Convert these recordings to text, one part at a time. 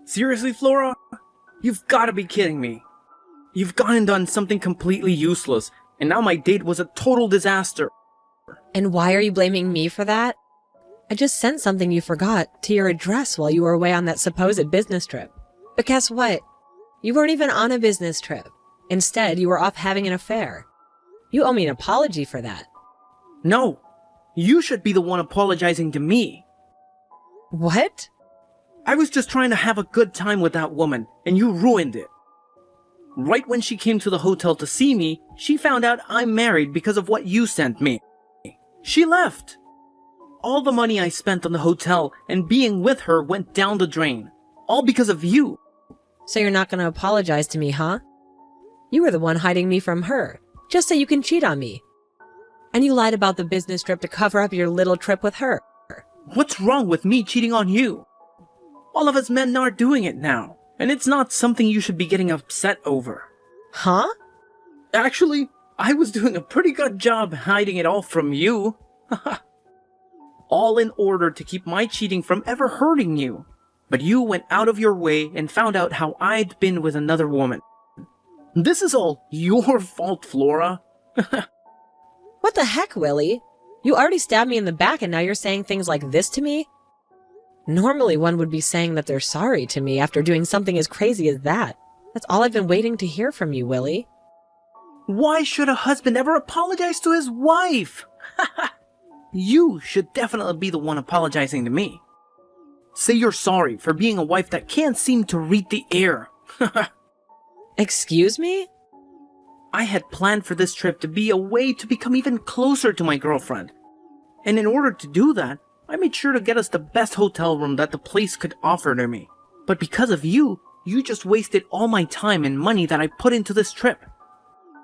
Seriously, Flora? You've gotta be kidding me. You've gone and done something completely useless, and now my date was a total disaster. And why are you blaming me for that? I just sent something you forgot to your address while you were away on that supposed business trip. But guess what? You weren't even on a business trip. Instead, you were off having an affair. You owe me an apology for that. No, you should be the one apologizing to me. What? I was just trying to have a good time with that woman, and you ruined it. Right when she came to the hotel to see me, she found out I'm married because of what you sent me. She left. All the money I spent on the hotel and being with her went down the drain. All because of you. So you're not going to apologize to me, huh? You were the one hiding me from her, just so you can cheat on me. And you lied about the business trip to cover up your little trip with her. What's wrong with me cheating on you? All of us men are doing it now, and it's not something you should be getting upset over. Huh? Actually, I was doing a pretty good job hiding it all from you. All in order to keep my cheating from ever hurting you. But you went out of your way and found out how I'd been with another woman. This is all your fault, Flora. What the heck, Willie? You already stabbed me in the back and now you're saying things like this to me? Normally one would be saying that they're sorry to me after doing something as crazy as that. That's all I've been waiting to hear from you, Willie. Why should a husband ever apologize to his wife? You should definitely be the one apologizing to me. Say you're sorry for being a wife that can't seem to read the air. Excuse me? I had planned for this trip to be a way to become even closer to my girlfriend. And in order to do that, I made sure to get us the best hotel room that the place could offer to me. But because of you, you just wasted all my time and money that I put into this trip.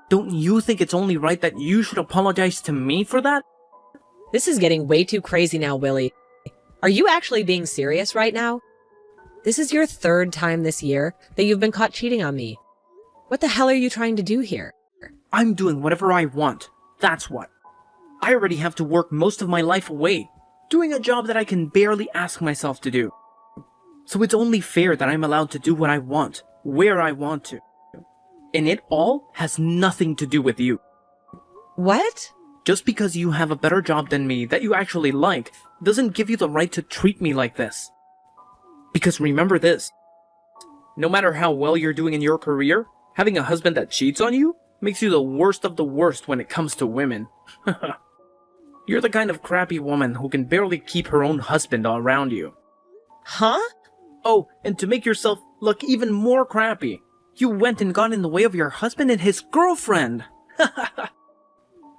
Don't you think it's only right that you should apologize to me for that? This is getting way too crazy now, Willie. Are you actually being serious right now? This is your third time this year that you've been caught cheating on me. What the hell are you trying to do here? I'm doing whatever I want. That's what. I already have to work most of my life away, doing a job that I can barely ask myself to do. So it's only fair that I'm allowed to do what I want, where I want to. And it all has nothing to do with you. What? Just because you have a better job than me that you actually like doesn't give you the right to treat me like this. Because remember this, no matter how well you're doing in your career, having a husband that cheats on you makes you the worst of the worst when it comes to women. You're the kind of crappy woman who can barely keep her own husband around you. Huh? Oh, and to make yourself look even more crappy, you went and got in the way of your husband and his girlfriend.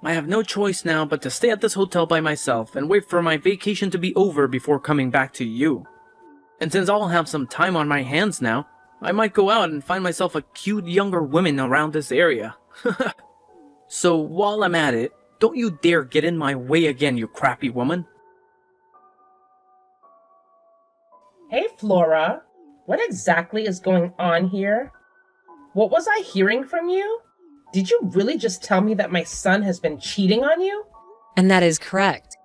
I have no choice now but to stay at this hotel by myself and wait for my vacation to be over before coming back to you. And since I'll have some time on my hands now, I might go out and find myself a cute younger woman around this area. So while I'm at it, don't you dare get in my way again, you crappy woman. Hey, Flora. What exactly is going on here? What was I hearing from you? Did you really just tell me that my son has been cheating on you? And that is correct.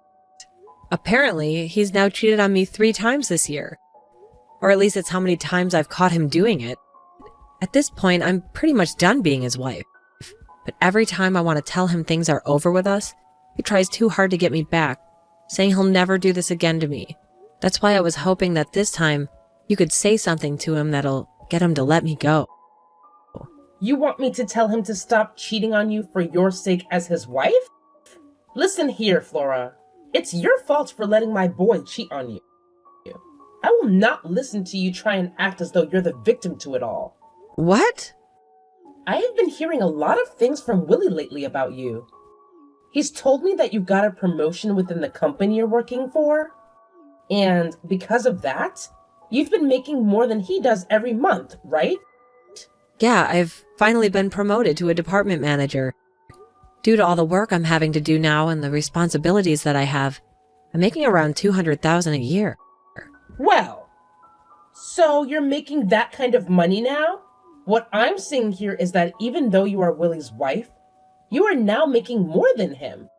Apparently, he's now cheated on me 3 times this year. Or at least it's how many times I've caught him doing it. At this point, I'm pretty much done being his wife. But every time I want to tell him things are over with us, he tries too hard to get me back, saying he'll never do this again to me. That's why I was hoping that this time you could say something to him that'll get him to let me go. You want me to tell him to stop cheating on you for your sake as his wife? Listen here, Flora. It's your fault for letting my boy cheat on you. I will not listen to you try and act as though you're the victim to it all. What? I have been hearing a lot of things from Willie lately about you. He's told me that you got a promotion within the company you're working for. And because of that, you've been making more than he does every month, right? Yeah, I've finally been promoted to a department manager. Due to all the work I'm having to do now and the responsibilities that I have, I'm making around $200,000 a year. Well, so you're making that kind of money now? What I'm seeing here is that even though you are Willie's wife, you are now making more than him.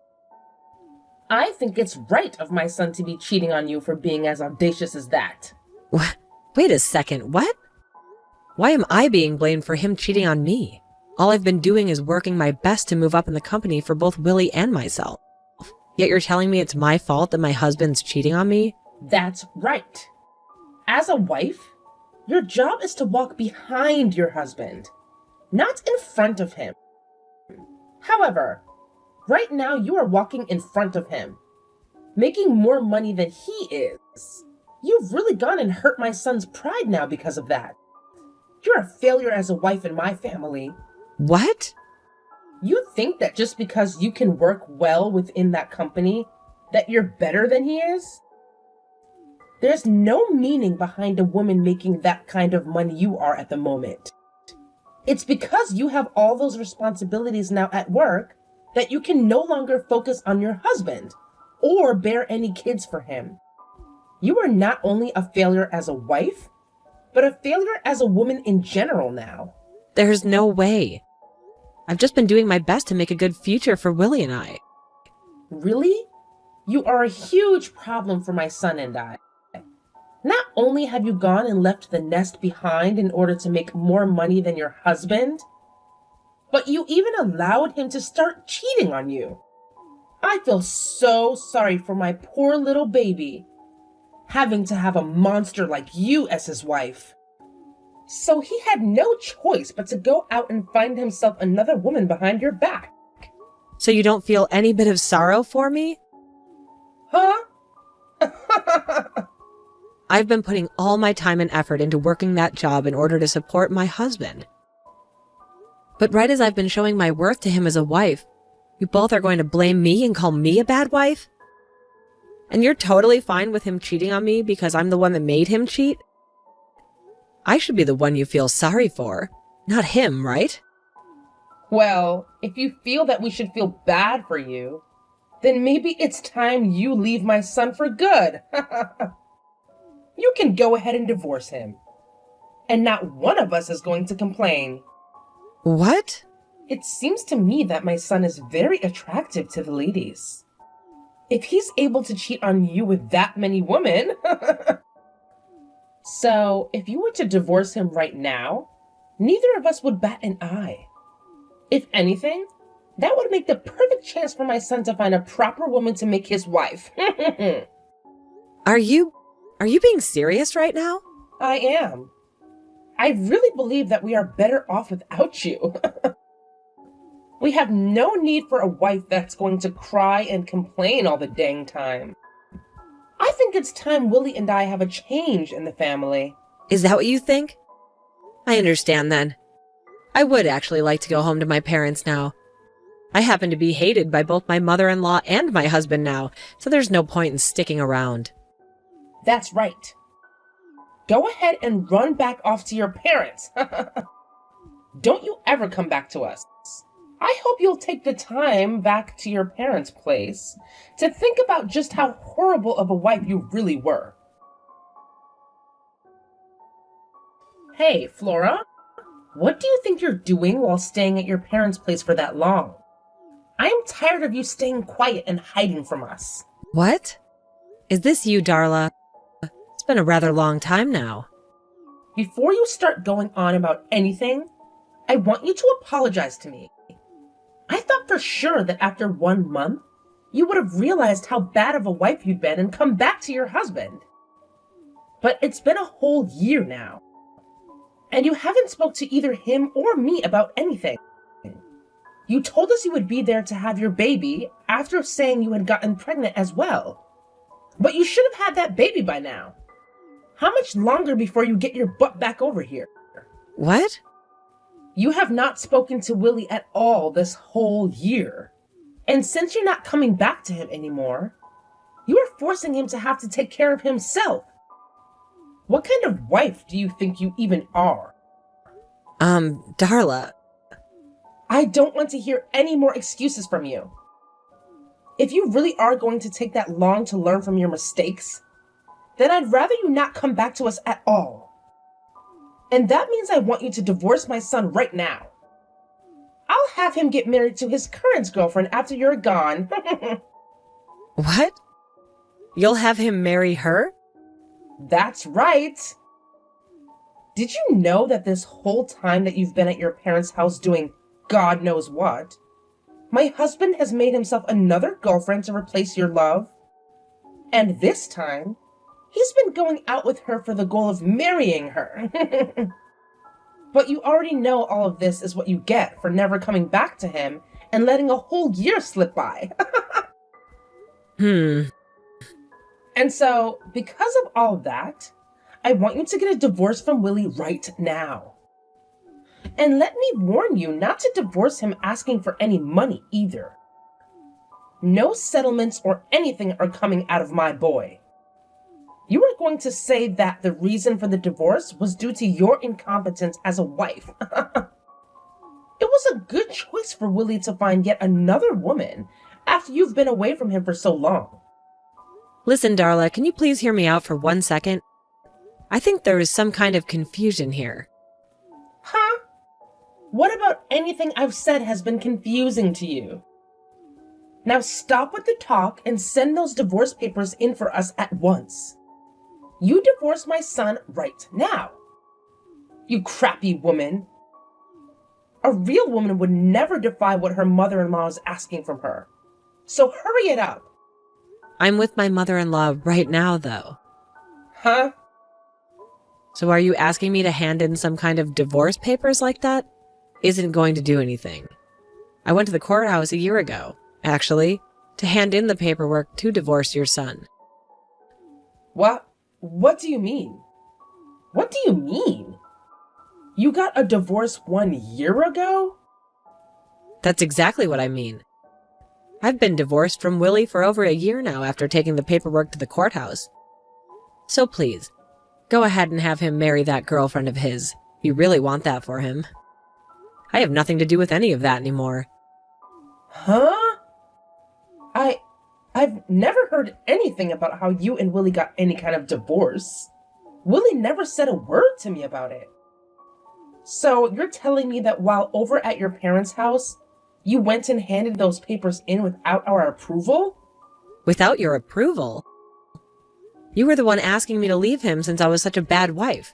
I think it's right of my son to be cheating on you for being as audacious as that. Wait a second, what? Why am I being blamed for him cheating on me? All I've been doing is working my best to move up in the company for both Willie and myself. Yet you're telling me it's my fault that my husband's cheating on me? That's right. As a wife, your job is to walk behind your husband, not in front of him. However, right now you are walking in front of him, making more money than he is. You've really gone and hurt my son's pride now because of that. You're a failure as a wife in my family. What? You think that just because you can work well within that company, that you're better than he is? There's no meaning behind a woman making that kind of money you are at the moment. It's because you have all those responsibilities now at work that you can no longer focus on your husband or bear any kids for him. You are not only a failure as a wife, but a failure as a woman in general now. There's no way. I've just been doing my best to make a good future for Willie and I. Really? You are a huge problem for my son and I. Not only have you gone and left the nest behind in order to make more money than your husband, but you even allowed him to start cheating on you. I feel so sorry for my poor little baby, having to have a monster like you as his wife. So he had no choice but to go out and find himself another woman behind your back. So you don't feel any bit of sorrow for me? Huh? I've been putting all my time and effort into working that job in order to support my husband. But right as I've been showing my worth to him as a wife, you both are going to blame me and call me a bad wife? And you're totally fine with him cheating on me because I'm the one that made him cheat? I should be the one you feel sorry for, not him, right? Well, if you feel that we should feel bad for you, then maybe it's time you leave my son for good. You can go ahead and divorce him. And not one of us is going to complain. What? It seems to me that my son is very attractive to the ladies. If he's able to cheat on you with that many women... So, if you were to divorce him right now, neither of us would bat an eye. If anything, that would make the perfect chance for my son to find a proper woman to make his wife. Are you being serious right now? I am. I really believe that we are better off without you. We have no need for a wife that's going to cry and complain all the dang time. I think it's time Willie and I have a change in the family. Is that what you think? I understand then. I would actually like to go home to my parents now. I happen to be hated by both my mother-in-law and my husband now, so there's no point in sticking around. That's right. Go ahead and run back off to your parents. Don't you ever come back to us. I hope you'll take the time back to your parents' place to think about just how horrible of a wife you really were. Hey, Flora, what do you think you're doing while staying at your parents' place for that long? I am tired of you staying quiet and hiding from us. What? Is this you, Darla? It's been a rather long time now. Before you start going on about anything, I want you to apologize to me. I thought for sure that after 1 month, you would have realized how bad of a wife you'd been and come back to your husband. But it's been a whole year now, and you haven't spoke to either him or me about anything. You told us you would be there to have your baby after saying you had gotten pregnant as well. But you should have had that baby by now. How much longer before you get your butt back over here? What? You have not spoken to Willie at all this whole year. And since you're not coming back to him anymore, you are forcing him to have to take care of himself. What kind of wife do you think you even are? Darla. I don't want to hear any more excuses from you. If you really are going to take that long to learn from your mistakes, then I'd rather you not come back to us at all. And that means I want you to divorce my son right now. I'll have him get married to his current girlfriend after you're gone. What? You'll have him marry her? That's right. Did you know that this whole time that you've been at your parents' house doing God knows what, my husband has made himself another girlfriend to replace your love? And this time, he's been going out with her for the goal of marrying her. But you already know all of this is what you get for never coming back to him and letting a whole year slip by. Hmm. And so, because of all of that, I want you to get a divorce from Willie right now. And let me warn you not to divorce him asking for any money either. No settlements or anything are coming out of my boy. You are going to say that the reason for the divorce was due to your incompetence as a wife. It was a good choice for Willie to find yet another woman after you've been away from him for so long. Listen, Darla, can you please hear me out for 1 second? I think there is some kind of confusion here. Huh? What about anything I've said has been confusing to you? Now stop with the talk and send those divorce papers in for us at once. You divorce my son right now. You crappy woman. A real woman would never defy what her mother-in-law is asking from her. So hurry it up. I'm with my mother-in-law right now, though. Huh? So are you asking me to hand in some kind of divorce papers like that? Isn't going to do anything. I went to the courthouse a year ago, actually, to hand in the paperwork to divorce your son. What do you mean? What do you mean? You got a divorce 1 year ago? That's exactly what I mean. I've been divorced from Willie for over a year now after taking the paperwork to the courthouse. So please, go ahead and have him marry that girlfriend of his. You really want that for him. I have nothing to do with any of that anymore. Huh? I've never heard anything about how you and Willie got any kind of divorce. Willie never said a word to me about it. So you're telling me that while over at your parents' house, you went and handed those papers in without our approval? Without your approval? You were the one asking me to leave him since I was such a bad wife.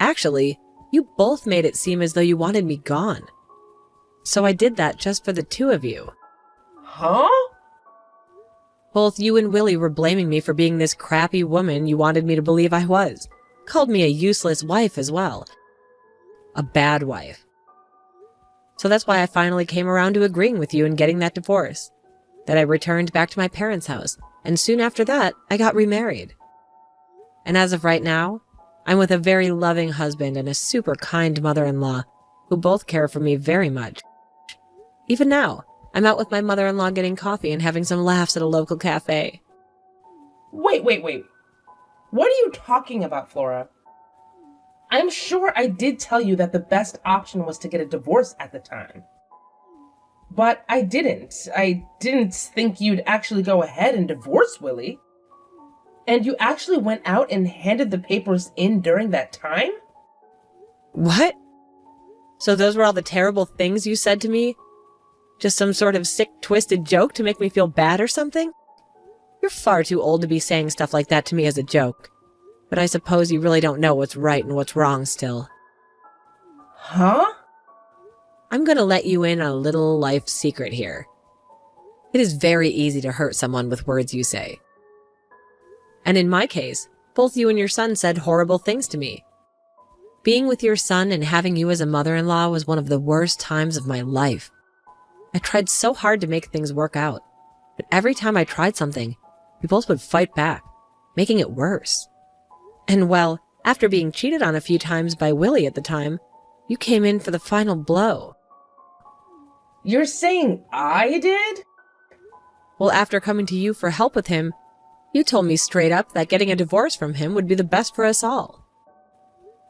Actually, you both made it seem as though you wanted me gone. So I did that just for the two of you. Huh? Both you and Willie were blaming me for being this crappy woman you wanted me to believe I was. Called me a useless wife as well. A bad wife. So that's why I finally came around to agreeing with you and getting that divorce. That I returned back to my parents' house, and soon after that, I got remarried. And as of right now, I'm with a very loving husband and a super kind mother-in-law who both care for me very much. Even now, I'm out with my mother-in-law getting coffee and having some laughs at a local cafe. Wait. What are you talking about, Flora? I'm sure I did tell you that the best option was to get a divorce at the time. But I didn't. I didn't think you'd actually go ahead and divorce Willie. And you actually went out and handed the papers in during that time? What? So those were all the terrible things you said to me? Just some sort of sick, twisted joke to make me feel bad or something? You're far too old to be saying stuff like that to me as a joke. But I suppose you really don't know what's right and what's wrong still. Huh? I'm gonna let you in on a little life secret here. It is very easy to hurt someone with words you say. And in my case, both you and your son said horrible things to me. Being with your son and having you as a mother-in-law was one of the worst times of my life. I tried so hard to make things work out, but every time I tried something, you both would fight back, making it worse. And well, after being cheated on a few times by Willie at the time, you came in for the final blow. You're saying I did? Well, after coming to you for help with him, you told me straight up that getting a divorce from him would be the best for us all.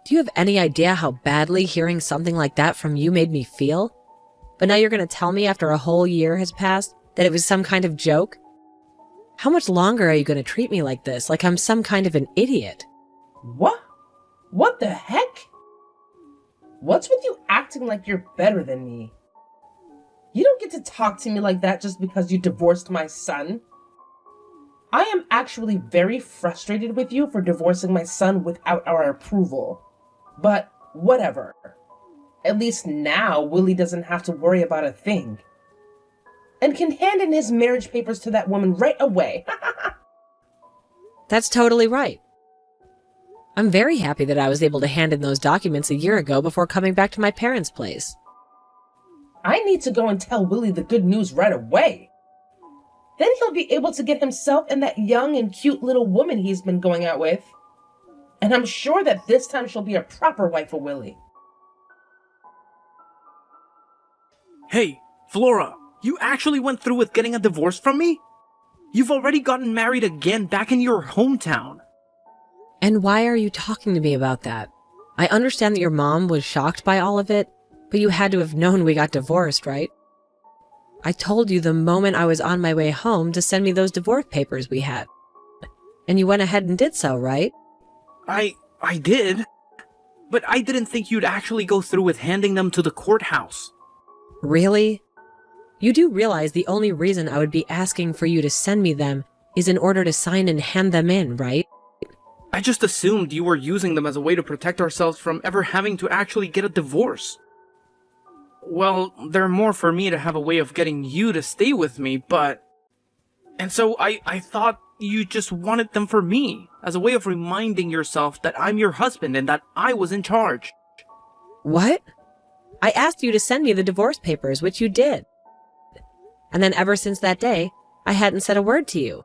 Do you have any idea how badly hearing something like that from you made me feel? But now you're going to tell me after a whole year has passed that it was some kind of joke? How much longer are you going to treat me like this, like I'm some kind of an idiot? What? What the heck? What's with you acting like you're better than me? You don't get to talk to me like that just because you divorced my son. I am actually very frustrated with you for divorcing my son without our approval. But whatever. At least now Willie doesn't have to worry about a thing. And can hand in his marriage papers to that woman right away. That's totally right. I'm very happy that I was able to hand in those documents a year ago before coming back to my parents' place. I need to go and tell Willie the good news right away. Then he'll be able to get himself and that young and cute little woman he's been going out with. And I'm sure that this time she'll be a proper wife for Willie. Hey, Flora, you actually went through with getting a divorce from me? You've already gotten married again back in your hometown. And why are you talking to me about that? I understand that your mom was shocked by all of it, but you had to have known we got divorced, right? I told you the moment I was on my way home to send me those divorce papers we had. And you went ahead and did so, right? I did. But I didn't think you'd actually go through with handing them to the courthouse. Really? You do realize the only reason I would be asking for you to send me them is in order to sign and hand them in, right? I just assumed you were using them as a way to protect ourselves from ever having to actually get a divorce. Well, they're more for me to have a way of getting you to stay with me, but... And so I thought you just wanted them for me, as a way of reminding yourself that I'm your husband and that I was in charge. What? I asked you to send me the divorce papers, which you did. And then ever since that day, I hadn't said a word to you.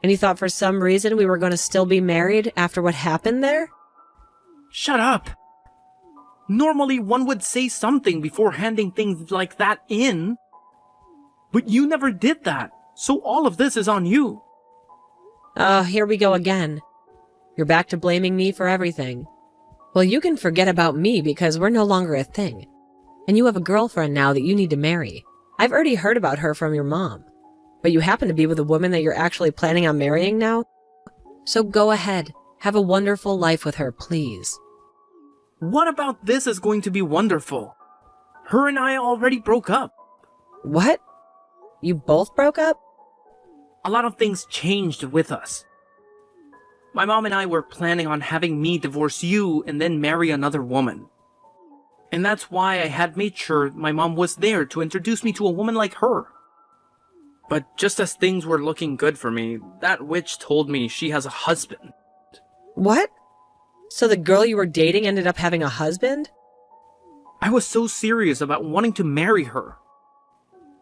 And you thought for some reason we were going to still be married after what happened there? Shut up! Normally one would say something before handing things like that in. But you never did that, so all of this is on you. Here we go again. You're back to blaming me for everything. Well, you can forget about me because we're no longer a thing. And you have a girlfriend now that you need to marry. I've already heard about her from your mom. But you happen to be with a woman that you're actually planning on marrying now? So go ahead. Have a wonderful life with her, please. What about this is going to be wonderful? Her and I already broke up. What? You both broke up? A lot of things changed with us. My mom and I were planning on having me divorce you and then marry another woman. And that's why I had made sure my mom was there to introduce me to a woman like her. But just as things were looking good for me, that witch told me she has a husband. What? So the girl you were dating ended up having a husband? I was so serious about wanting to marry her.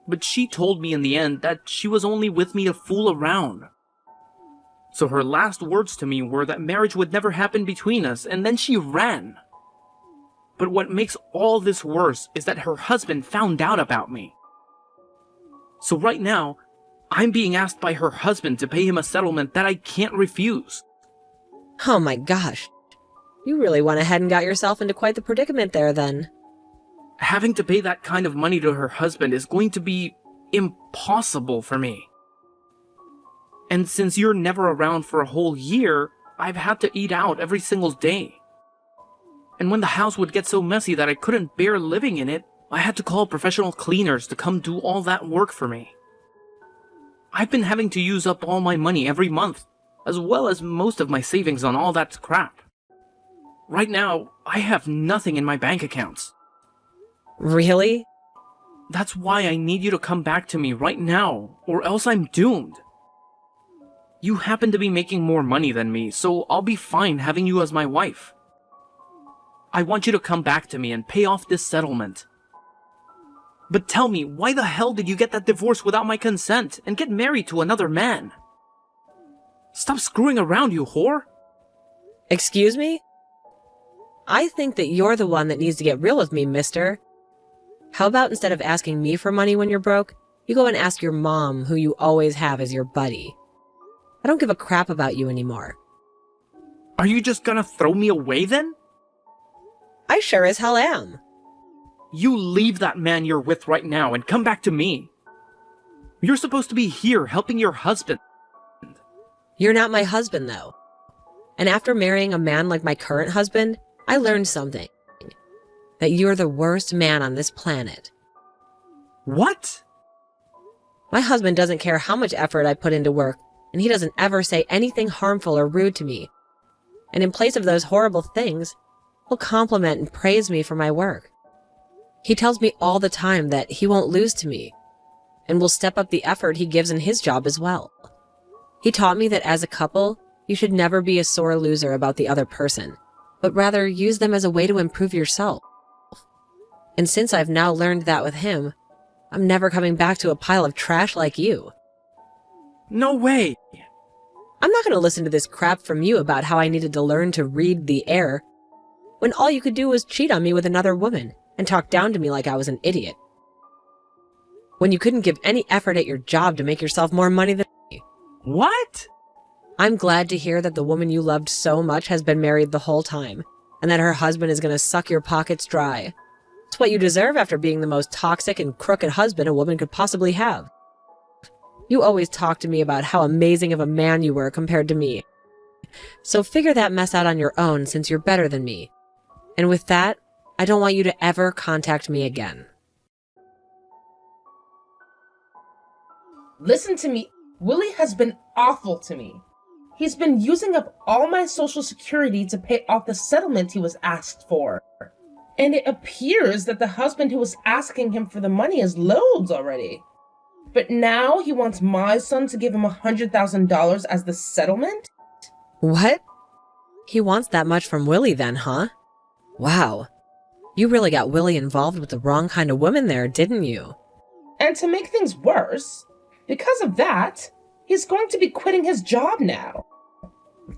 But she told me in the end that she was only with me to fool around. So her last words to me were that marriage would never happen between us, and then she ran. But what makes all this worse is that her husband found out about me. So right now, I'm being asked by her husband to pay him a settlement that I can't refuse. Oh my gosh. You really went ahead and got yourself into quite the predicament there then. Having to pay that kind of money to her husband is going to be impossible for me. And since you're never around for a whole year, I've had to eat out every single day. And when the house would get so messy that I couldn't bear living in it, I had to call professional cleaners to come do all that work for me. I've been having to use up all my money every month, as well as most of my savings on all that crap. Right now, I have nothing in my bank accounts. Really? That's why I need you to come back to me right now, or else I'm doomed. You happen to be making more money than me, so I'll be fine having you as my wife. I want you to come back to me and pay off this settlement. But tell me, why the hell did you get that divorce without my consent and get married to another man? Stop screwing around, you whore! Excuse me? I think that you're the one that needs to get real with me, mister. How about instead of asking me for money when you're broke, you go and ask your mom, who you always have as your buddy. I don't give a crap about you anymore. Are you just gonna throw me away then? I sure as hell am. You leave that man you're with right now and come back to me. You're supposed to be here helping your husband. You're not my husband, though. And after marrying a man like my current husband, I learned something. That you're the worst man on this planet. What? My husband doesn't care how much effort I put into work, and he doesn't ever say anything harmful or rude to me. And in place of those horrible things, He'll compliment and praise me for my work. He tells me all the time that he won't lose to me and will step up the effort he gives in his job as well. He taught me that as a couple, you should never be a sore loser about the other person, but rather use them as a way to improve yourself. And since I've now learned that with him, I'm never coming back to a pile of trash like you. No way! I'm not going to listen to this crap from you about how I needed to learn to read the air, when all you could do was cheat on me with another woman and talk down to me like I was an idiot. When you couldn't give any effort at your job to make yourself more money than me. What? I'm glad to hear that the woman you loved so much has been married the whole time, and that her husband is going to suck your pockets dry. It's what you deserve after being the most toxic and crooked husband a woman could possibly have. You always talk to me about how amazing of a man you were compared to me. So figure that mess out on your own since you're better than me. And with that, I don't want you to ever contact me again. Listen to me. Willie has been awful to me. He's been using up all my social security to pay off the settlement he was asked for. And it appears that the husband who was asking him for the money is loads already. But now he wants my son to give him $100,000 as the settlement? What? He wants that much from Willie then, huh? Wow. You really got Willie involved with the wrong kind of woman there, didn't you? And to make things worse, because of that, he's going to be quitting his job now.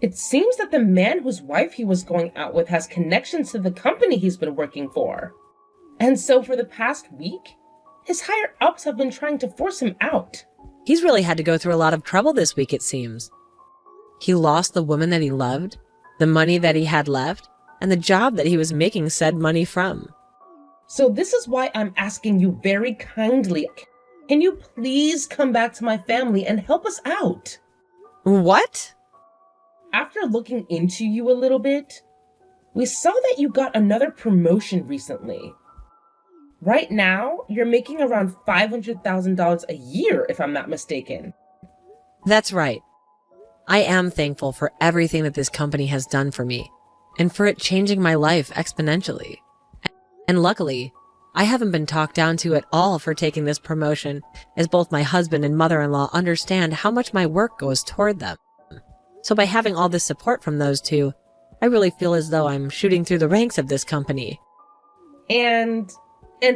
It seems that the man whose wife he was going out with has connections to the company he's been working for. And so for the past week, his higher-ups have been trying to force him out. He's really had to go through a lot of trouble this week, it seems. He lost the woman that he loved, the money that he had left, and the job that he was making said money from. So this is why I'm asking you very kindly, can you please come back to my family and help us out? What? After looking into you a little bit, we saw that you got another promotion recently. Right now, you're making around $500,000 a year, if I'm not mistaken. That's right. I am thankful for everything that this company has done for me, and for it changing my life exponentially. And luckily, I haven't been talked down to at all for taking this promotion, as both my husband and mother-in-law understand how much my work goes toward them. So by having all this support from those two, I really feel as though I'm shooting through the ranks of this company. And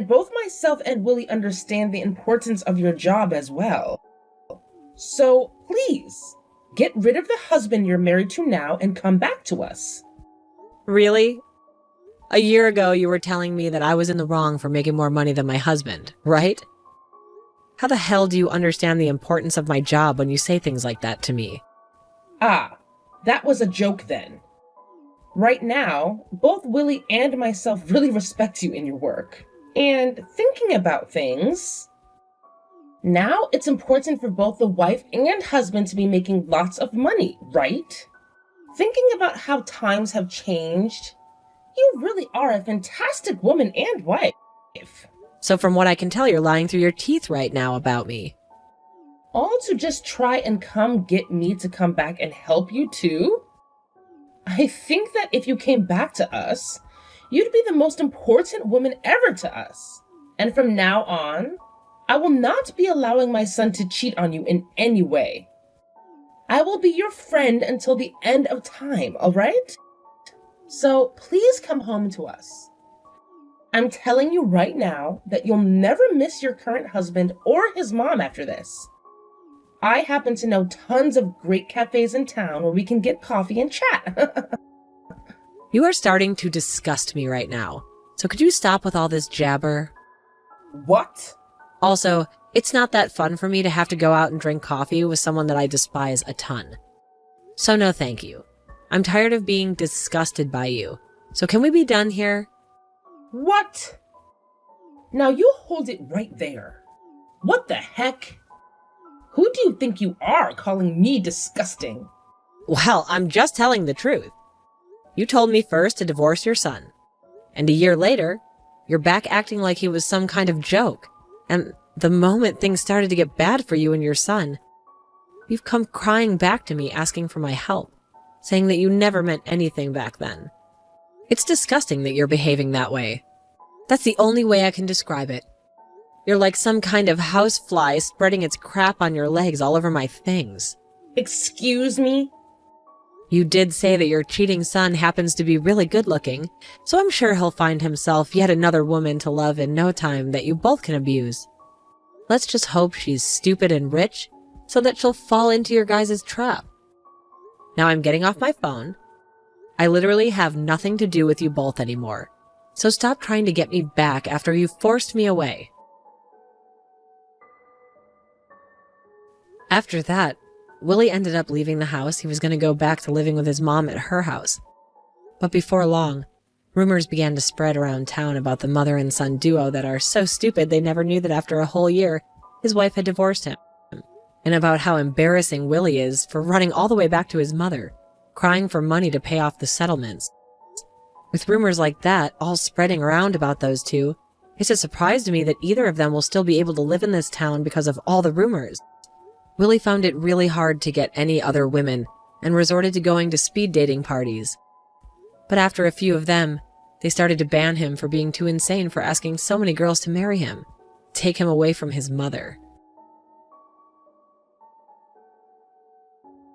both myself and Willie understand the importance of your job as well. So please, get rid of the husband you're married to now and come back to us. Really? A year ago, you were telling me that I was in the wrong for making more money than my husband, right? How the hell do you understand the importance of my job when you say things like that to me? Ah, that was a joke then. Right now, both Willie and myself really respect you in your work. And thinking about things, now it's important for both the wife and husband to be making lots of money, right? Thinking about how times have changed, you really are a fantastic woman and wife. So from what I can tell, you're lying through your teeth right now about me. All to just try and come get me to come back and help you too? I think that if you came back to us, you'd be the most important woman ever to us. And from now on, I will not be allowing my son to cheat on you in any way. I will be your friend until the end of time, all right? So please come home to us. I'm telling you right now that you'll never miss your current husband or his mom after this. I happen to know tons of great cafes in town where we can get coffee and chat. You are starting to disgust me right now. So could you stop with all this jabber? What? Also, it's not that fun for me to have to go out and drink coffee with someone that I despise a ton. So no thank you. I'm tired of being disgusted by you. So can we be done here? What? Now you hold it right there. What the heck? Who do you think you are calling me disgusting? Well, I'm just telling the truth. You told me first to divorce your son. And a year later, you're back acting like he was some kind of joke. And the moment things started to get bad for you and your son, you've come crying back to me asking for my help, saying that you never meant anything back then. It's disgusting that you're behaving that way. That's the only way I can describe it. You're like some kind of housefly spreading its crap on your legs all over my things. Excuse me? You did say that your cheating son happens to be really good looking, so I'm sure he'll find himself yet another woman to love in no time that you both can abuse. Let's just hope she's stupid and rich, so that she'll fall into your guys' trap. Now I'm getting off my phone. I literally have nothing to do with you both anymore, so stop trying to get me back after you forced me away. After that, Willie ended up leaving the house. He was going to go back to living with his mom at her house. But before long, rumors began to spread around town about the mother and son duo that are so stupid they never knew that after a whole year, his wife had divorced him. And about how embarrassing Willie is for running all the way back to his mother, crying for money to pay off the settlements. With rumors like that all spreading around about those two, it's a surprise to me that either of them will still be able to live in this town because of all the rumors. Willie found it really hard to get any other women and resorted to going to speed dating parties. But after a few of them, they started to ban him for being too insane for asking so many girls to marry him, take him away from his mother.